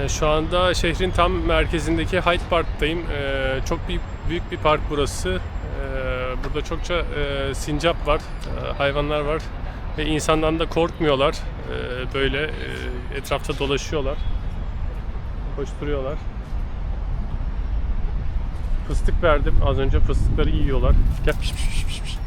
Şu anda şehrin tam merkezindeki Hyde Park'tayım. Çok büyük bir park burası. Burada çokça sincap var, hayvanlar var ve insandan da korkmuyorlar. Böyle etrafta dolaşıyorlar, koşturuyorlar. Fıstık verdim az önce, fıstıkları yiyorlar. Gel. Piş, piş, piş, piş, piş.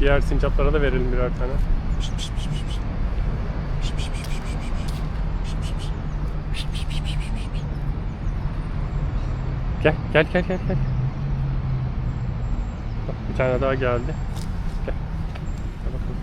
Diğer sincaplara da verelim birer tane. Gel, gel, gel, gel, gel. Bak, bir tane daha geldi. Gel. Gel bakalım.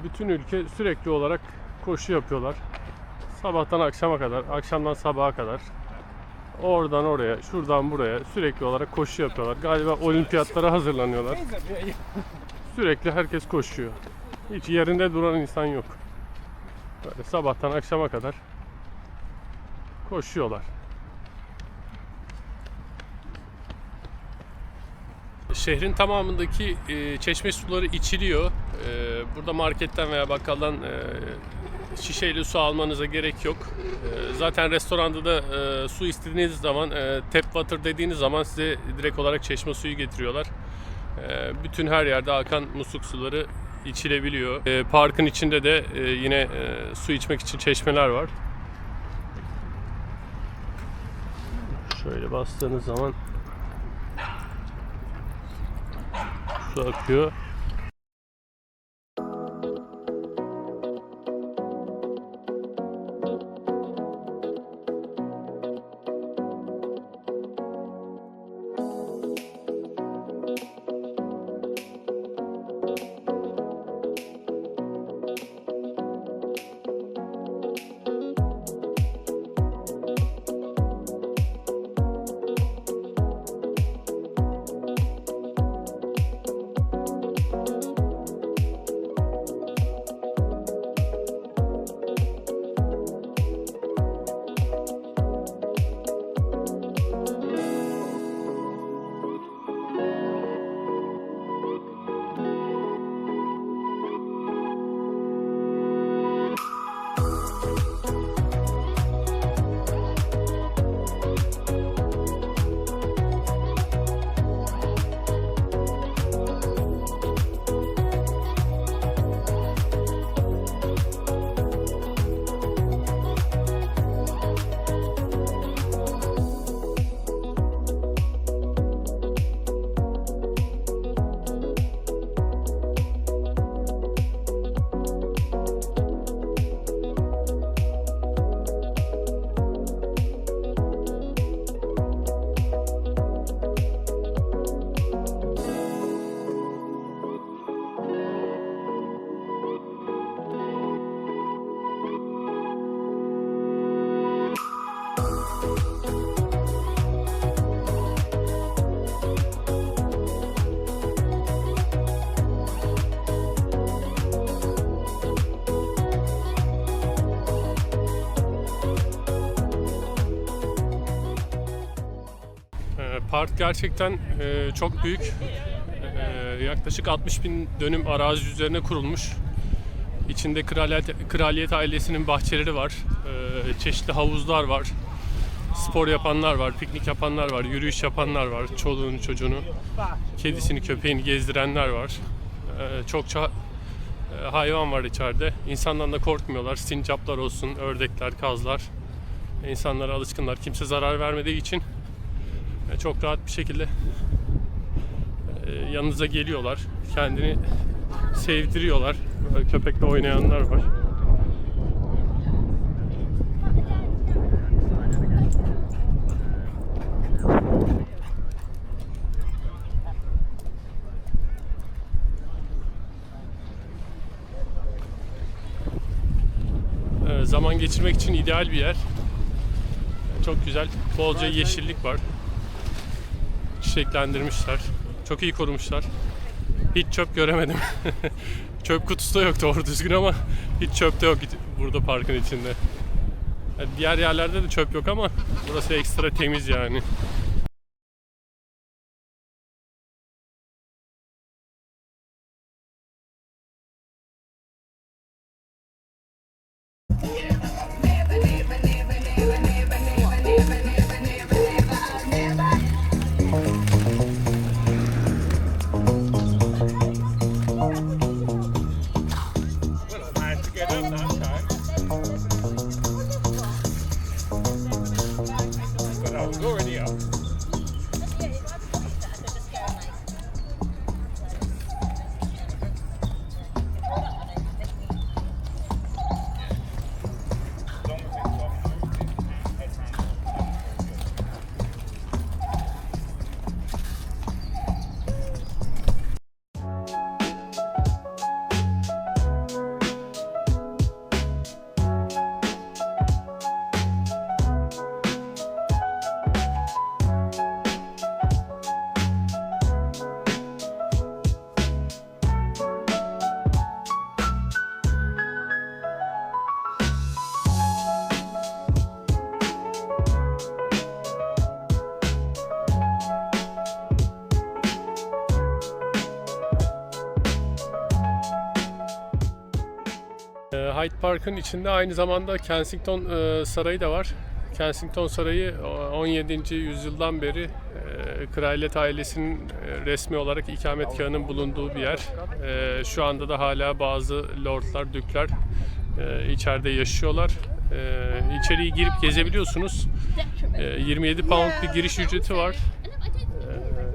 Bütün ülke sürekli olarak koşu yapıyorlar. Sabahtan akşama kadar, akşamdan sabaha kadar. Oradan oraya, şuradan buraya sürekli olarak koşu yapıyorlar. Galiba olimpiyatlara hazırlanıyorlar. Sürekli herkes koşuyor. Hiç yerinde duran insan yok. Böyle sabahtan akşama kadar koşuyorlar. Şehrin tamamındaki çeşme suları içiliyor. Burada marketten veya bakkaldan şişeyle su almanıza gerek yok. Zaten restoranda da su istediğiniz zaman tap water dediğiniz zaman size direkt olarak çeşme suyu getiriyorlar. Bütün her yerde akan musluk suları içilebiliyor. Parkın içinde de yine su içmek için çeşmeler var. Şöyle bastığınız zaman su akıyor. Park gerçekten çok büyük. Yaklaşık 60.000 dönüm arazi üzerine kurulmuş. İçinde kraliyet ailesinin bahçeleri var. Çeşitli havuzlar var. Spor yapanlar var, piknik yapanlar var, yürüyüş yapanlar var. Çoluğunu, çocuğunu, kedisini, köpeğini gezdirenler var. Çokça hayvan var içeride. İnsandan da korkmuyorlar. Sincaplar olsun, ördekler, kazlar. İnsanlara alışkınlar. Kimse zarar vermediği için çok rahat bir şekilde yanınıza geliyorlar. Kendini sevdiriyorlar. Köpekle oynayanlar var. Zaman geçirmek için ideal bir yer. Çok güzel. Bolca yeşillik var. Çiçeklendirmişler. Çok iyi korumuşlar. Hiç çöp göremedim. Çöp kutusu da yok doğru düzgün ama hiç çöp de yok burada parkın içinde. Yani diğer yerlerde de çöp yok ama burası ekstra temiz yani. Hyde Park'ın içinde aynı zamanda Kensington Sarayı da var. Kensington Sarayı 17. yüzyıldan beri kraliyet ailesinin resmi olarak ikametgahının bulunduğu bir yer. Şu anda da hala bazı lordlar, dükler içeride yaşıyorlar. İçeriye girip gezebiliyorsunuz. 27 pound bir giriş ücreti var.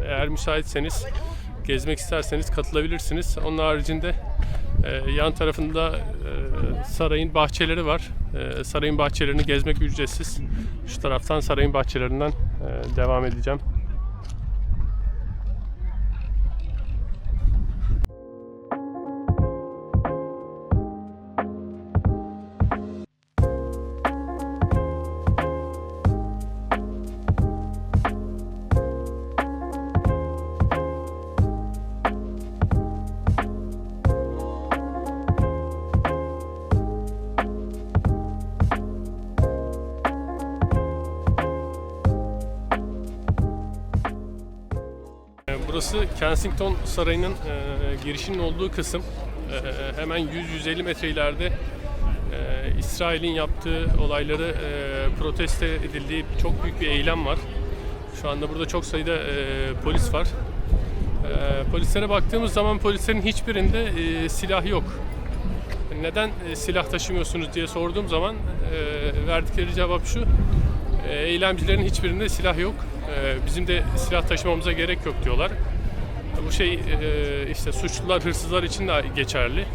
Eğer müsaitseniz, gezmek isterseniz katılabilirsiniz. Onun haricinde yan tarafında sarayın bahçeleri var. Sarayın bahçelerini gezmek ücretsiz. Şu taraftan sarayın bahçelerinden devam edeceğim. Burası Kensington Sarayı'nın girişinin olduğu kısım. Hemen 100-150 metre ileride İsrail'in yaptığı olayları protesto edildiği çok büyük bir eylem var. Şu anda burada çok sayıda polis var. Polislere baktığımız zaman polislerin hiçbirinde silah yok. Neden silah taşımıyorsunuz diye sorduğum zaman verdikleri cevap şu: eylemcilerin hiçbirinde silah yok. Bizim de silah taşımamıza gerek yok diyorlar. Bu şey işte suçlular, hırsızlar için de geçerli.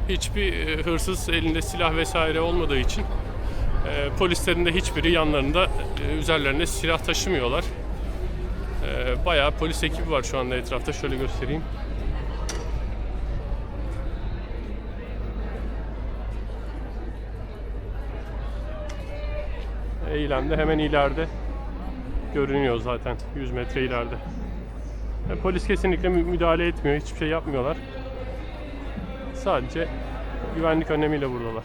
Hiçbir hırsız elinde silah vesaire olmadığı için polislerin de hiçbiri yanlarında üzerlerine silah taşımıyorlar. Bayağı polis ekibi var şu anda etrafta. Şöyle göstereyim. Eylem de hemen ileride görünüyor zaten, 100 metre ileride. Polis kesinlikle müdahale etmiyor, hiçbir şey yapmıyorlar. Sadece güvenlik önlemiyle buradalar.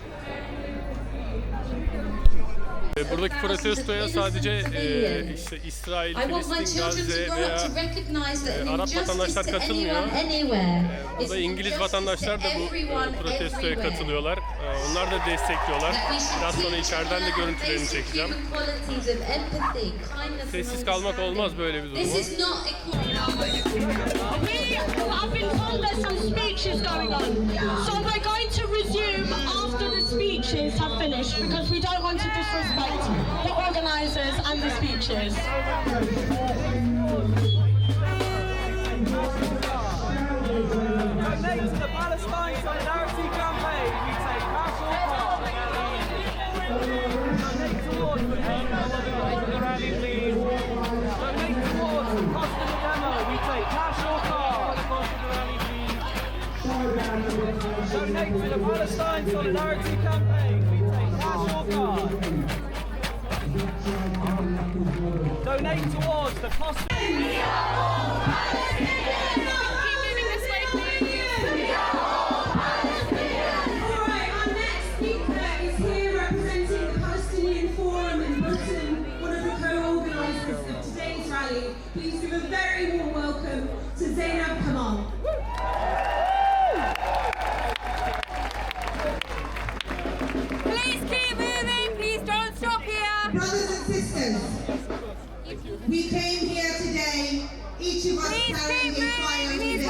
Buradaki protestoya sadece işte İsrail, Filistin, Gazze veya Arap vatandaşlar katılmıyor. Burada İngiliz vatandaşlar da bu protestoya katılıyorlar. Onlar da destekliyorlar. Biraz sonra içeriden de görüntülerini çekeceğim. Sessiz kalmak olmaz böyle bir durumda. I've been told there's some speeches going on, so we're going to resume after the speeches have finished because we don't want to disrespect the organisers and the speeches. Donate to the Palestine Solidarity Campaign. We take cash or card. Donate towards the cost of the rally, please. Donate towards the cost of the demo. We take cash or card. Donate to the Palestine Solidarity Campaign. We take cash or card. Donate towards the cost of... Please give a very warm welcome to Zainab Kamal. Please keep moving, please don't stop here. Brothers and sisters, we came here today, each of us carrying a fire within.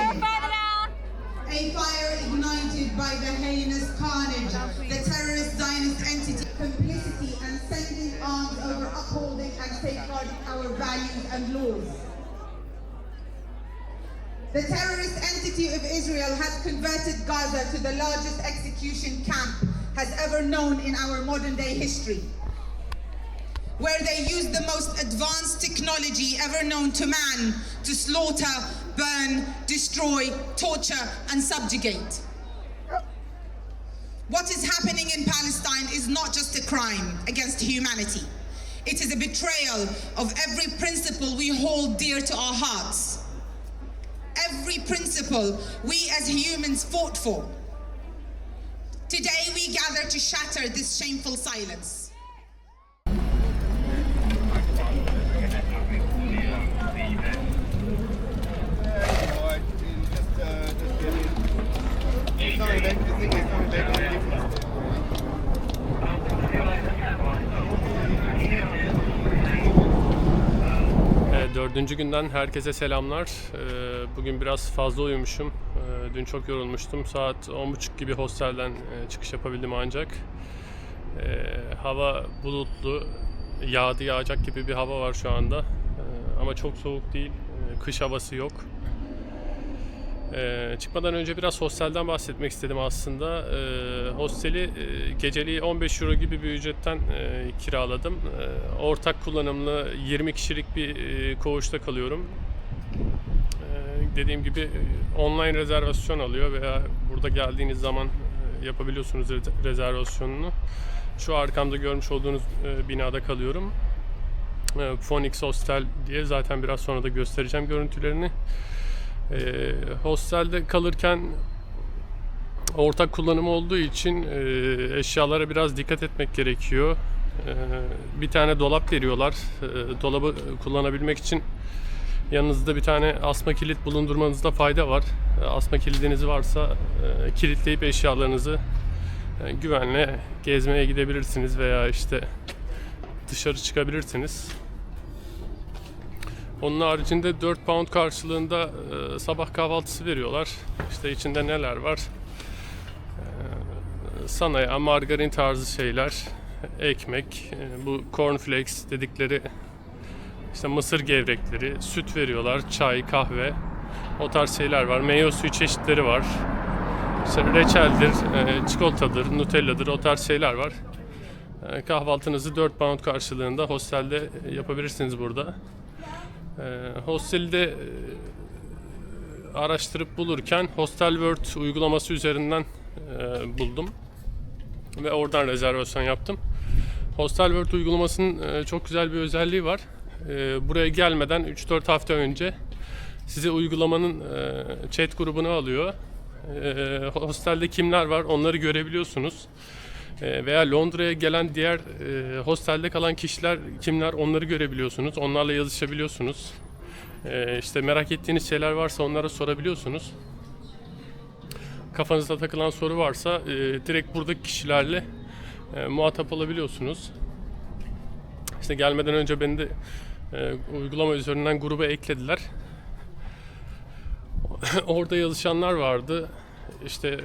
A fire ignited by the heinous carnage, the terrorist Zionist entity, complicity and sending arms over upholding and safeguarding our values and laws. The terrorist entity of Israel has converted Gaza to the largest execution camp has ever known in our modern day history, where they use the most advanced technology ever known to man to slaughter, burn, destroy, torture, and subjugate. What is happening in Palestine is not just a crime against humanity. It is a betrayal of every principle we hold dear to our hearts. Every principle we as humans fought for. Today we gather to shatter this shameful silence. Dördüncü günden herkese selamlar. Bugün biraz fazla uyumuşum. Dün çok yorulmuştum. Saat 10.30 gibi hostelden çıkış yapabildim ancak. Hava bulutlu, yağacak gibi bir hava var şu anda. Ama çok soğuk değil, kış havası yok. Çıkmadan önce biraz hostelden bahsetmek istedim aslında. Hosteli geceliği 15 euro gibi bir ücretten kiraladım. Ortak kullanımlı 20 kişilik bir koğuşta kalıyorum. Dediğim gibi online rezervasyon alıyor veya burada geldiğiniz zaman yapabiliyorsunuz rezervasyonunu. Şu arkamda görmüş olduğunuz binada kalıyorum. Phoenix Hostel diye, zaten biraz sonra da göstereceğim görüntülerini. Hostelde kalırken ortak kullanım olduğu için eşyalara biraz dikkat etmek gerekiyor. Bir tane dolap veriyorlar. Dolabı kullanabilmek için yanınızda bir tane asma kilit bulundurmanızda fayda var. Asma kilidiniz varsa kilitleyip eşyalarınızı güvenle gezmeye gidebilirsiniz veya işte dışarı çıkabilirsiniz. Onun haricinde 4 pound karşılığında sabah kahvaltısı veriyorlar. İşte içinde neler var? Sanaya, margarin tarzı şeyler, ekmek, bu cornflakes dedikleri işte mısır gevrekleri, süt veriyorlar, çay, kahve, o tarz şeyler var. Meyve suyu çeşitleri var. İşte reçeldir, çikolatadır, nutelladır, o tarz şeyler var. Kahvaltınızı 4 pound karşılığında hostelde yapabilirsiniz burada. Hostelde araştırıp bulurken Hostel World uygulaması üzerinden buldum ve oradan rezervasyon yaptım. Hostel World uygulamasının çok güzel bir özelliği var. Buraya gelmeden 3-4 hafta önce size uygulamanın chat grubunu alıyor. Hostelde kimler var onları görebiliyorsunuz. Veya Londra'ya gelen diğer hostelde kalan kişiler kimler, onları görebiliyorsunuz. Onlarla yazışabiliyorsunuz. İşte merak ettiğiniz şeyler varsa onlara sorabiliyorsunuz. Kafanızda takılan soru varsa direkt buradaki kişilerle muhatap olabiliyorsunuz. İşte gelmeden önce beni de uygulama üzerinden gruba eklediler. Orada yazışanlar vardı. İşte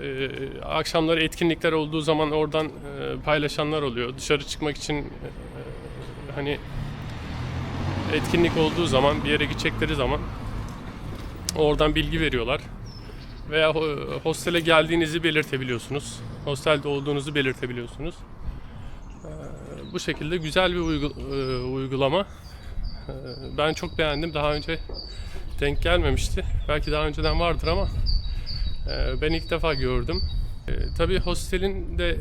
akşamları etkinlikler olduğu zaman oradan paylaşanlar oluyor. Dışarı çıkmak için hani etkinlik olduğu zaman, bir yere gidecekleri zaman oradan bilgi veriyorlar. Veya hostele geldiğinizi belirtebiliyorsunuz. Hostelde olduğunuzu belirtebiliyorsunuz. Bu şekilde güzel bir uygulama. Ben çok beğendim. Daha önce denk gelmemişti. Belki daha önceden vardır ama ben ilk defa gördüm. Tabii hostelin de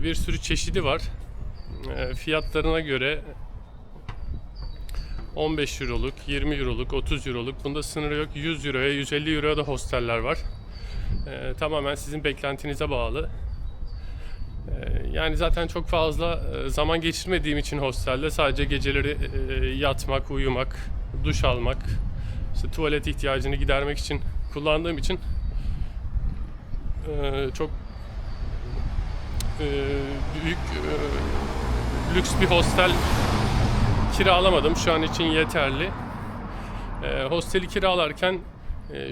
bir sürü çeşidi var. Fiyatlarına göre 15 euroluk, 20 euroluk, 30 euroluk, bunda sınırı yok. 100 euroya, 150 euroya da hosteller var. Tamamen sizin beklentinize bağlı. Yani zaten çok fazla zaman geçirmediğim için hostelde sadece geceleri yatmak, uyumak, duş almak, işte tuvalet ihtiyacını gidermek için kullandığım için çok büyük lüks bir hostel kiralamadım. Şu an için yeterli. Hosteli kiralarken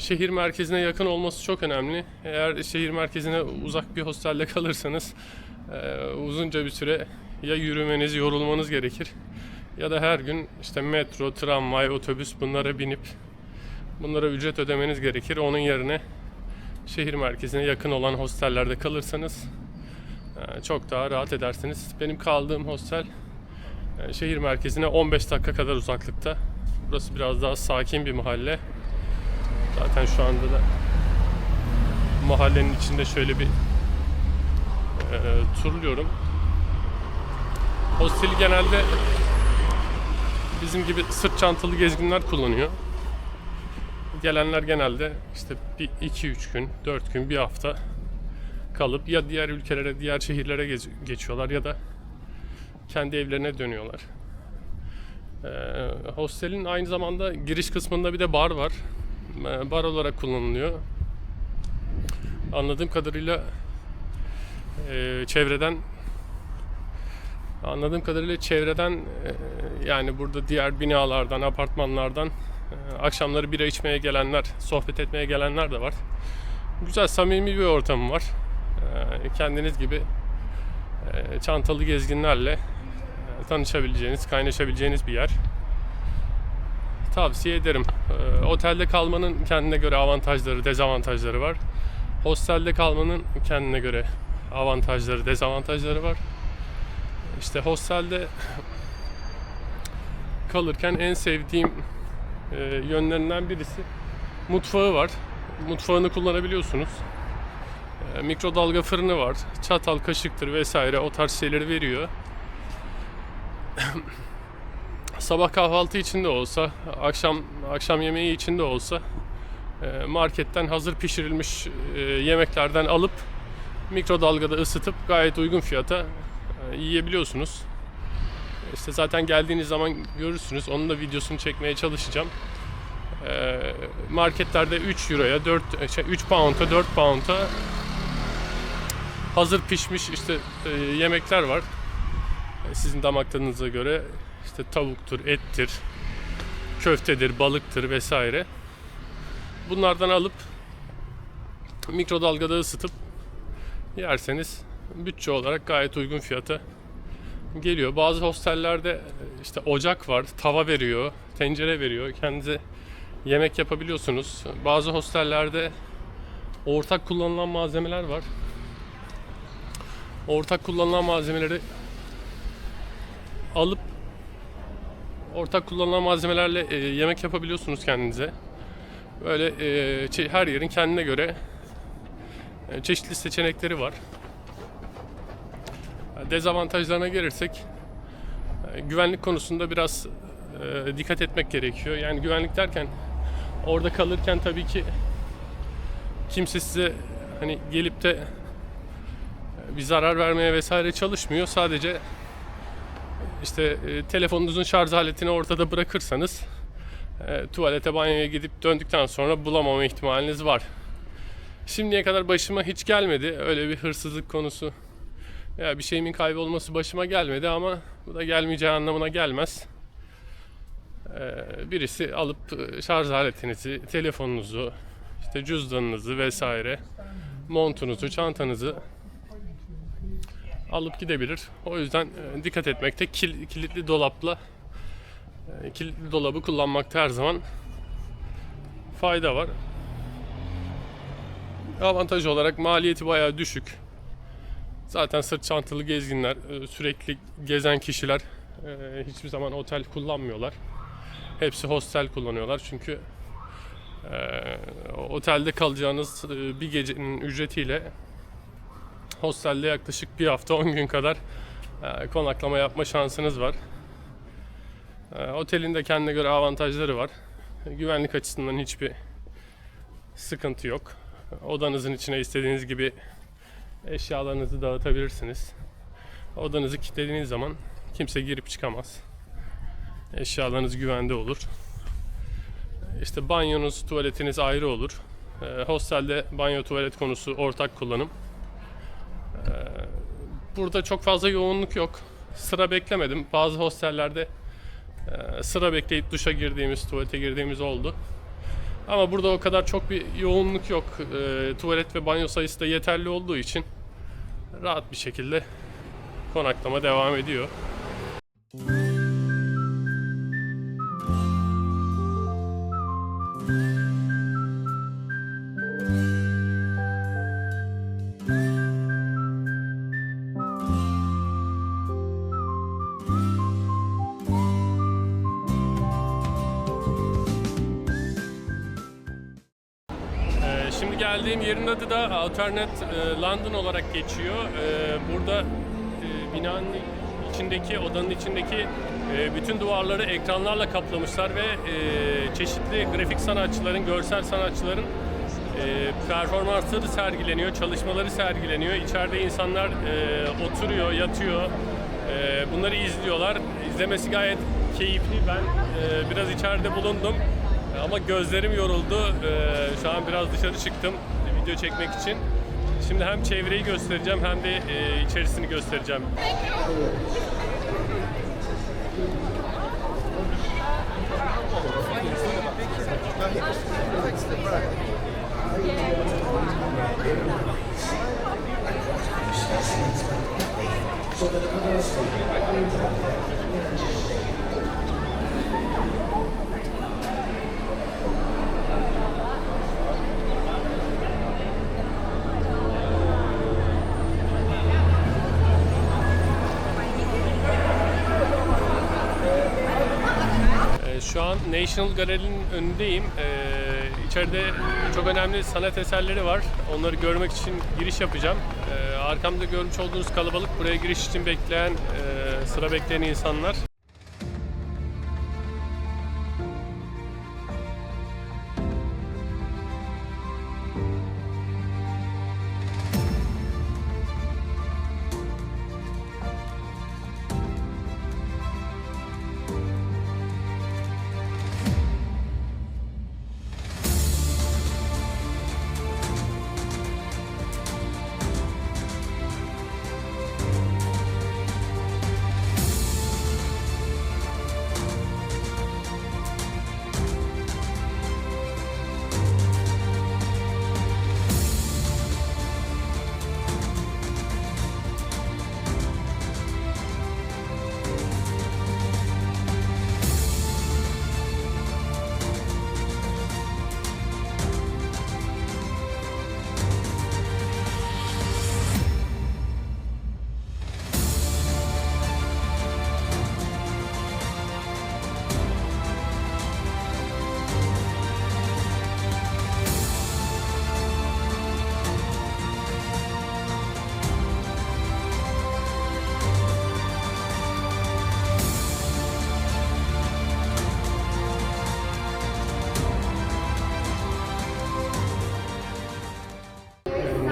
şehir merkezine yakın olması çok önemli. Eğer şehir merkezine uzak bir hostelde kalırsanız uzunca bir süre ya yürümeniz, yorulmanız gerekir ya da her gün işte metro, tramvay, otobüs bunlara binip bunlara ücret ödemeniz gerekir. Onun yerine şehir merkezine yakın olan hostellerde kalırsanız çok daha rahat edersiniz. Benim kaldığım hostel şehir merkezine 15 dakika kadar uzaklıkta. Burası biraz daha sakin bir mahalle. Zaten şu anda da mahallenin içinde şöyle bir turluyorum. Hosteli genelde bizim gibi sırt çantalı gezginler kullanıyor. Gelenler genelde işte 2-3 gün, 4 gün, bir hafta kalıp ya diğer ülkelere, diğer şehirlere geçiyorlar ya da kendi evlerine dönüyorlar. Hostelin aynı zamanda giriş kısmında bir de bar var. Bar olarak kullanılıyor. Anladığım kadarıyla çevreden yani burada diğer binalardan, apartmanlardan akşamları bira içmeye gelenler, sohbet etmeye gelenler de var. Güzel, samimi bir ortamı var. Kendiniz gibi çantalı gezginlerle tanışabileceğiniz, kaynaşabileceğiniz bir yer. Tavsiye ederim. Otelde kalmanın kendine göre avantajları, dezavantajları var. Hostelde kalmanın kendine göre avantajları, dezavantajları var. İşte hostelde kalırken en sevdiğim yönlerinden birisi mutfağı var. Mutfağını kullanabiliyorsunuz. Mikrodalga fırını var. Çatal, kaşıktır vesaire o tarz şeyleri veriyor. Sabah kahvaltı için de olsa, akşam yemeği için de olsa marketten hazır pişirilmiş yemeklerden alıp mikrodalgada ısıtıp gayet uygun fiyata yiyebiliyorsunuz. İşte zaten geldiğiniz zaman görürsünüz. Onun da videosunu çekmeye çalışacağım. Marketlerde 3 euroya, 3 pound'a, 4 pound'a hazır pişmiş işte yemekler var. Sizin damak tadınıza göre işte tavuktur, ettir, köftedir, balıktır vesaire. Bunlardan alıp mikrodalgada ısıtıp yerseniz bütçe olarak gayet uygun fiyata geliyor. Bazı hostellerde işte ocak var, tava veriyor, tencere veriyor. Kendinize yemek yapabiliyorsunuz. Bazı hostellerde ortak kullanılan malzemeler var. Ortak kullanılan malzemeleri alıp ortak kullanılan malzemelerle yemek yapabiliyorsunuz kendinize. Böyle her yerin kendine göre çeşitli seçenekleri var. Dezavantajlarına gelirsek güvenlik konusunda biraz dikkat etmek gerekiyor. Yani güvenlik derken orada kalırken tabii ki kimse size hani gelip de bir zarar vermeye vesaire çalışmıyor. Sadece işte telefonunuzun şarj aletini ortada bırakırsanız tuvalete, banyoya gidip döndükten sonra bulamama ihtimaliniz var. Şimdiye kadar başıma hiç gelmedi. Öyle bir hırsızlık konusu ya bir şeyimin kaybolması başıma gelmedi ama bu da gelmeyeceği anlamına gelmez. Birisi alıp şarj aletinizi, telefonunuzu, işte cüzdanınızı vesaire, montunuzu, çantanızı alıp gidebilir. O yüzden dikkat etmekte, kilitli dolabı kullanmakta her zaman fayda var. Avantaj olarak maliyeti bayağı düşük. Zaten sırt çantalı gezginler, sürekli gezen kişiler hiçbir zaman otel kullanmıyorlar. Hepsi hostel kullanıyorlar çünkü otelde kalacağınız bir gecenin ücretiyle hostelde yaklaşık bir hafta 10 gün kadar konaklama yapma şansınız var. Otelin de kendine göre avantajları var. Güvenlik açısından hiçbir sıkıntı yok. Odanızın içine istediğiniz gibi eşyalarınızı dağıtabilirsiniz. Odanızı kilitlediğiniz zaman kimse girip çıkamaz. Eşyalarınız güvende olur. İşte banyonuz, tuvaletiniz ayrı olur. Hostelde banyo, tuvalet konusu ortak kullanım. Burada çok fazla yoğunluk yok. Sıra beklemedim. Bazı hostellerde sıra bekleyip duşa girdiğimiz, tuvalete girdiğimiz oldu. Ama burada o kadar çok bir yoğunluk yok. Tuvalet ve banyo sayısı da yeterli olduğu için rahat bir şekilde konaklama devam ediyor. Şimdi geldiğim yerin adı da Alternate London olarak geçiyor. Burada binanın içindeki, odanın içindeki bütün duvarları ekranlarla kaplamışlar ve çeşitli grafik sanatçıların, görsel sanatçıların performansları sergileniyor, çalışmaları sergileniyor. İçeride insanlar oturuyor, yatıyor, bunları izliyorlar. İzlemesi gayet keyifli. Ben biraz içeride bulundum. Ama gözlerim yoruldu. Şu an biraz dışarı çıktım video çekmek için. Şimdi hem çevreyi göstereceğim hem de içerisini göstereceğim. Şu an National Gallery'nin önündeyim. İçeride çok önemli sanat eserleri var. Onları görmek için giriş yapacağım. Arkamda görmüş olduğunuz kalabalık buraya giriş için bekleyen, sıra bekleyen insanlar.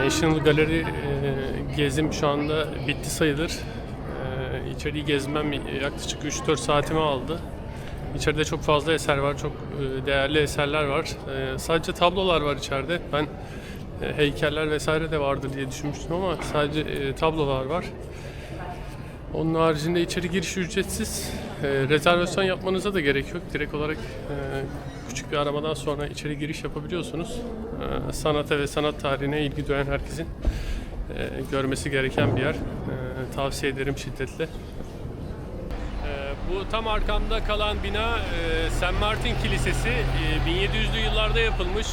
National Gallery Gezim şu anda bitti sayılır. İçeriği gezmem yaklaşık 3-4 saatimi aldı. İçeride çok fazla eser var, çok değerli eserler var. Sadece tablolar var içeride. Ben heykeller vesaire de vardır diye düşünmüştüm ama sadece tablolar var. Onun haricinde içeri giriş ücretsiz. Rezervasyon yapmanıza da gerek yok. Direkt olarak küçük bir aramadan sonra içeri giriş yapabiliyorsunuz. Sanata ve sanat tarihine ilgi duyan herkesin görmesi gereken bir yer. Tavsiye ederim şiddetle. Bu tam arkamda kalan bina St. Martin Kilisesi. 1700'lü yıllarda yapılmış.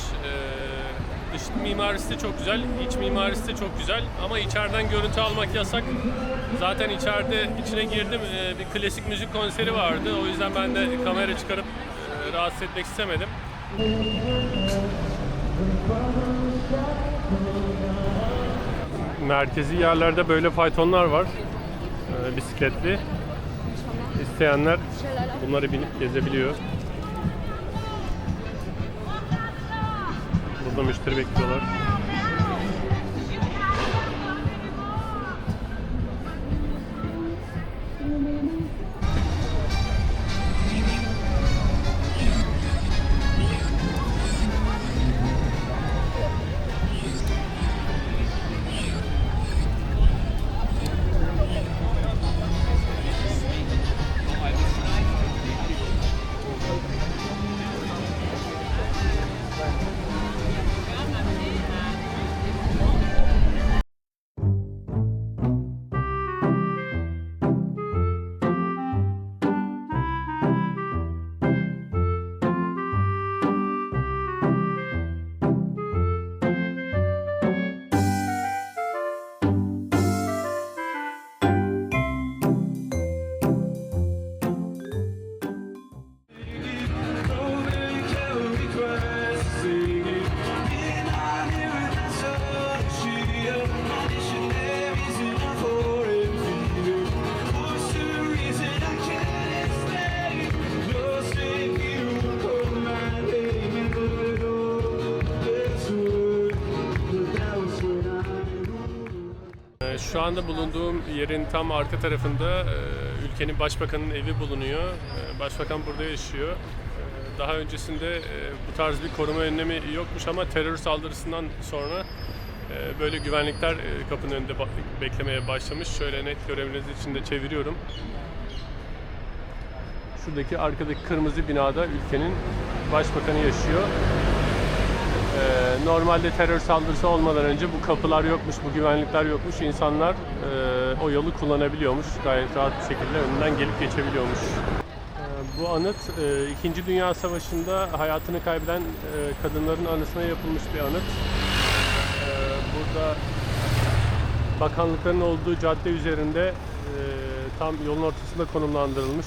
Dış mimarisi de çok güzel, iç mimarisi de çok güzel ama içeriden görüntü almak yasak. Zaten içine girdim, bir klasik müzik konseri vardı. O yüzden ben de kamera çıkarıp rahatsız etmek istemedim. Merkezi yerlerde böyle faytonlar var, bisikletli. İsteyenler bunları binip gezebiliyor. Burada müşteri bekliyorlar. Şu anda bulunduğum yerin tam arka tarafında ülkenin başbakanının evi bulunuyor. Başbakan burada yaşıyor. Daha öncesinde bu tarz bir koruma önlemi yokmuş ama terör saldırısından sonra böyle güvenlikler kapının önünde beklemeye başlamış. Şöyle net görebilmeniz için de çeviriyorum. Şuradaki arkadaki kırmızı binada ülkenin başbakanı yaşıyor. Normalde terör saldırısı olmadan önce bu kapılar yokmuş, bu güvenlikler yokmuş. İnsanlar o yolu kullanabiliyormuş. Gayet rahat bir şekilde önünden gelip geçebiliyormuş. Bu anıt 2. Dünya Savaşı'nda hayatını kaybeden kadınların anısına yapılmış bir anıt. Burada bakanlıkların olduğu cadde üzerinde tam yolun ortasında konumlandırılmış.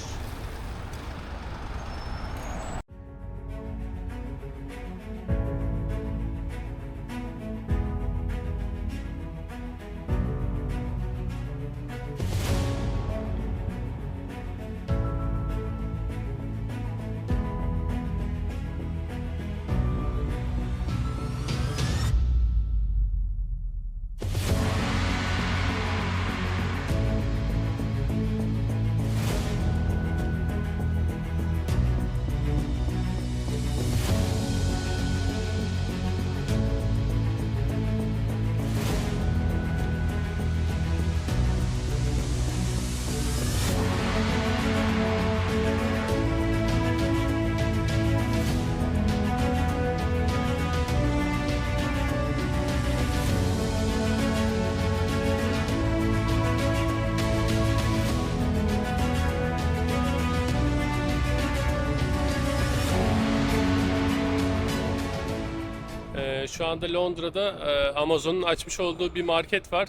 Şu anda Londra'da Amazon'un açmış olduğu bir market var.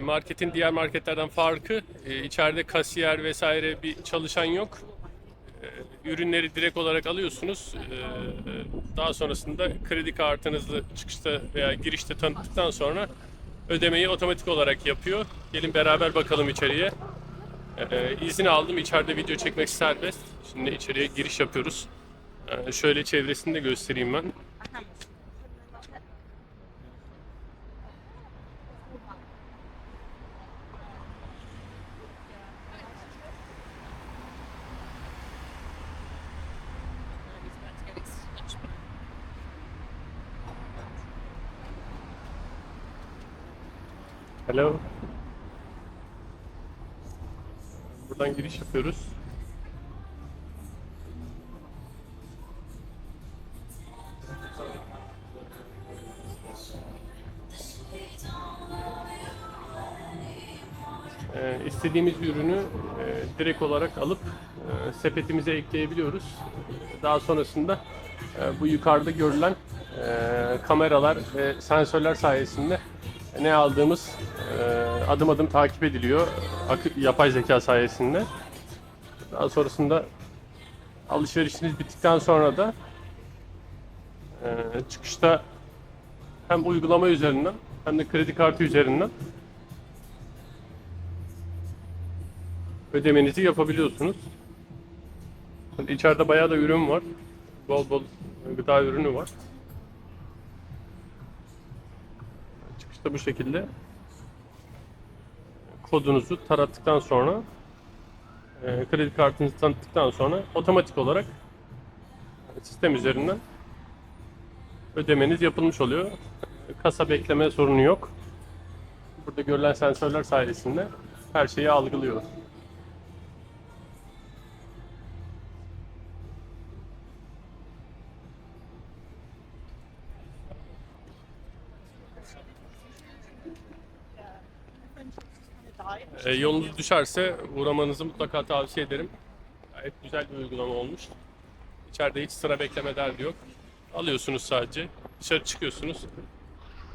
Marketin diğer marketlerden farkı içeride kasiyer vesaire bir çalışan yok. Ürünleri direkt olarak alıyorsunuz. Daha sonrasında kredi kartınızı çıkışta veya girişte tanıttıktan sonra ödemeyi otomatik olarak yapıyor. Gelin beraber bakalım içeriye. İzin aldım. İçeride video çekmek serbest. Şimdi içeriye giriş yapıyoruz. Şöyle çevresini de göstereyim ben. Hello. Buradan giriş yapıyoruz. İstediğimiz ürünü direkt olarak alıp sepetimize ekleyebiliyoruz. Daha sonrasında bu yukarıda görülen kameralar ve sensörler sayesinde ne aldığımız adım adım takip ediliyor yapay zeka sayesinde. Daha sonrasında alışverişiniz bittikten sonra da çıkışta hem uygulama üzerinden hem de kredi kartı üzerinden ödemenizi yapabiliyorsunuz. İçeride bayağı da ürün var. Bol bol gıda ürünü var. Çıkışta bu şekilde kodunuzu tarattıktan sonra kredi kartınızı tanıttıktan sonra otomatik olarak sistem üzerinden ödemeniz yapılmış oluyor. Kasa bekleme sorunu yok. Burada görülen sensörler sayesinde her şeyi algılıyor. Yolunuz düşerse uğramanızı mutlaka tavsiye ederim. Gayet güzel bir uygulama olmuş. İçeride hiç sıra bekleme derdi yok. Alıyorsunuz sadece, dışarı çıkıyorsunuz.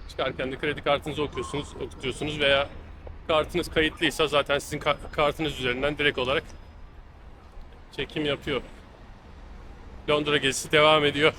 Çıkarken de kredi kartınızı okutuyorsunuz veya kartınız kayıtlıysa zaten sizin kartınız üzerinden direkt olarak çekim yapıyor. Londra gezisi devam ediyor.